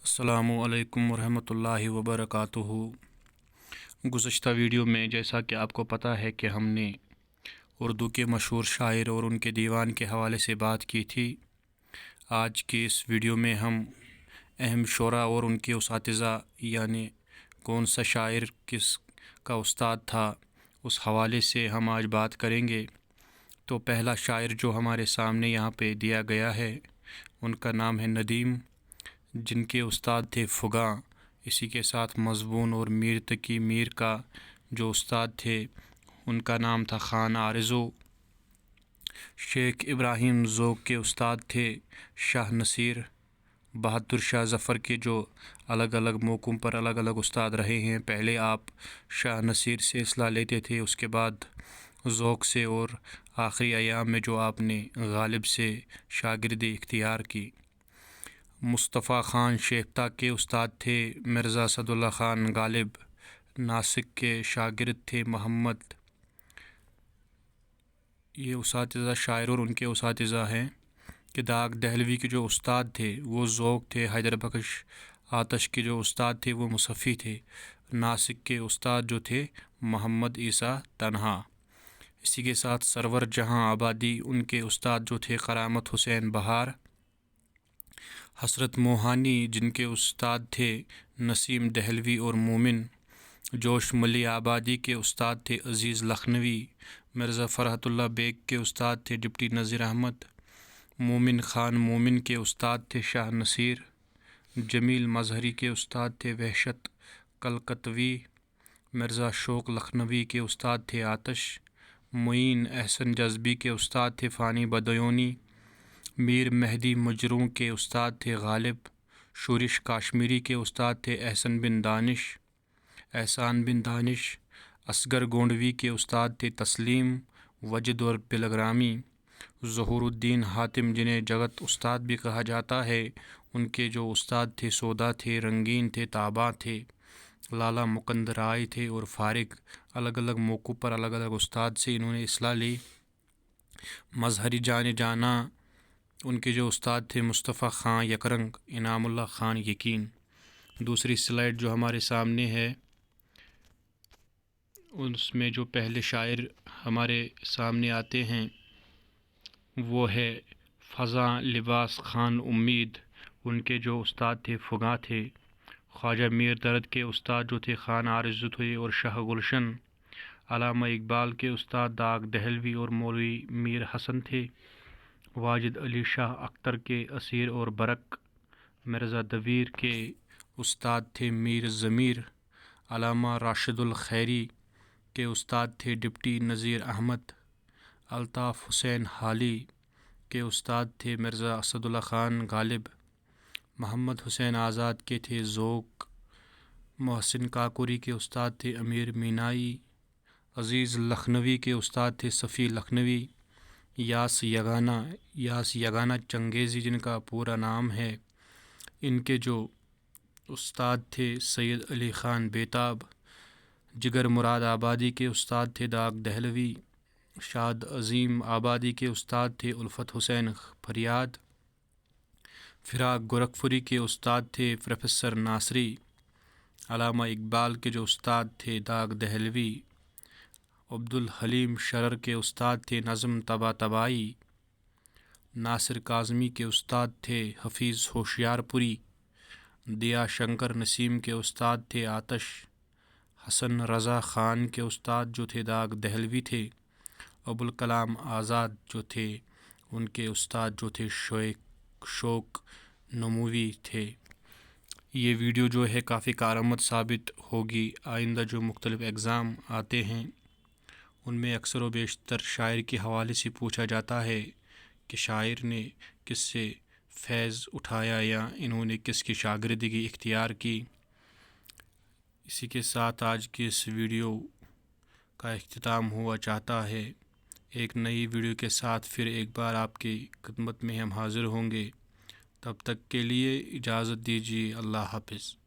السلام علیکم ورحمۃ اللہ وبرکاتہ۔ گزشتہ ویڈیو میں جیسا کہ آپ کو پتہ ہے کہ ہم نے اردو کے مشہور شاعر اور ان کے دیوان کے حوالے سے بات کی تھی۔ آج کی اس ویڈیو میں ہم اہم شعراء اور ان کے اساتذہ یعنی کون سا شاعر کس کا استاد تھا اس حوالے سے ہم آج بات کریں گے۔ تو پہلا شاعر جو ہمارے سامنے یہاں پہ دیا گیا ہے ان کا نام ہے ندیم، جن کے استاد تھے فغاں۔ اسی کے ساتھ مضمون اور میر تقی میر کا جو استاد تھے ان کا نام تھا خان آرزو۔ شیخ ابراہیم ذوق کے استاد تھے شاہ نصیر۔ بہادر شاہ ظفر کے جو الگ الگ موقعوں پر الگ الگ استاد رہے ہیں، پہلے آپ شاہ نصیر سے اصلاح لیتے تھے، اس کے بعد ذوق سے، اور آخری ایام میں جو آپ نے غالب سے شاگردی اختیار کی۔ مصطفیٰ خان شیفتہ کے استاد تھے مرزا اسد اللہ خان غالب۔ ناسک کے شاگرد تھے محمد۔ یہ اساتذہ شاعر اور ان کے اساتذہ ہیں کہ داغ دہلوی کے جو استاد تھے وہ ذوق تھے۔ حیدر بخش آتش کے جو استاد تھے وہ مصفی تھے۔ ناسک کے استاد جو تھے محمد عیسیٰ تنہا۔ اسی کے ساتھ سرور جہاں آبادی، ان کے استاد جو تھے کرامت حسین بہار۔ حسرت موہانی جن کے استاد تھے نسیم دہلوی اور مومن۔ جوش ملی آبادی کے استاد تھے عزیز لکھنوی۔ مرزا فرحت اللہ بیگ کے استاد تھے ڈپٹی نذیر احمد۔ مومن خان مومن کے استاد تھے شاہ نصیر۔ جمیل مظہری کے استاد تھے وحشت کلکتوی۔ مرزا شوق لکھنوی کے استاد تھے آتش۔ معین احسن جذبی کے استاد تھے فانی بدیونی۔ میر مہدی مجروح کے استاد تھے غالب۔ شورش کاشمیری کے استاد تھے احسان بن دانش۔ اصغر گونڈوی کے استاد تھے تسلیم، وجد اور پلگرامی۔ ظہور الدین حاتم جنہیں جگت استاد بھی کہا جاتا ہے، ان کے جو استاد تھے سودا تھے، رنگین تھے، تاباں تھے، لالا مقندر رائے تھے اور فارغ۔ الگ الگ موقعوں پر الگ الگ استاد سے انہوں نے اصلاح لی۔ مظہری جان جانا، ان کے جو استاد تھے مصطفیٰ خان یکرنگ، انعام اللہ خان یقین۔ دوسری سلائیڈ جو ہمارے سامنے ہے اس میں جو پہلے شاعر ہمارے سامنے آتے ہیں وہ ہے فضاں لباس خان امید۔ ان کے جو استاد تھے فغاں تھے۔ خواجہ میر درد کے استاد جو تھے خان آرزو تھے اور شاہ گلشن۔ علامہ اقبال کے استاد داغ دہلوی اور مولوی میر حسن تھے۔ واجد علی شاہ اختر کے اسیر اور برق۔ مرزا دبیر کے استاد تھے میر ضمیر۔ علامہ راشد الخیری کے استاد تھے ڈپٹی نذیر احمد۔ الطاف حسین حالی کے استاد تھے مرزا اسد اللہ خان غالب۔ محمد حسین آزاد کے تھے ذوق۔ محسن کاکوری کے استاد تھے امیر مینائی۔ عزیز لکھنوی کے استاد تھے صفی لکھنوی۔ یاس یگانہ چنگیزی جن کا پورا نام ہے، ان کے جو استاد تھے سید علی خان بیتاب۔ جگر مراد آبادی کے استاد تھے داغ دہلوی۔ شاد عظیم آبادی کے استاد تھے الفت حسین فریاد۔ فراق گورکھپوری کے استاد تھے پروفیسر ناصری۔ علامہ اقبال کے جو استاد تھے داغ دہلوی۔ عبدالحلیم شرر کے استاد تھے نظم طباطبائی۔ ناصر کاظمی کے استاد تھے حفیظ ہوشیار پوری۔ دیا شنکر نسیم کے استاد تھے آتش۔ حسن رضا خان کے استاد جو تھے داغ دہلوی تھے۔ ابوالکلام آزاد جو تھے ان کے استاد جو تھے شوق نموی تھے۔ یہ ویڈیو جو ہے کافی کارآمد ثابت ہوگی۔ آئندہ جو مختلف اگزام آتے ہیں ان میں اکثر و بیشتر شاعر کے حوالے سے پوچھا جاتا ہے کہ شاعر نے کس سے فیض اٹھایا یا انہوں نے کس کی شاگردگی اختیار کی۔ اسی کے ساتھ آج کی اس ویڈیو کا اختتام ہوا چاہتا ہے۔ ایک نئی ویڈیو کے ساتھ پھر ایک بار آپ کی خدمت میں ہم حاضر ہوں گے۔ تب تک کے لیے اجازت دیجیے۔ اللہ حافظ۔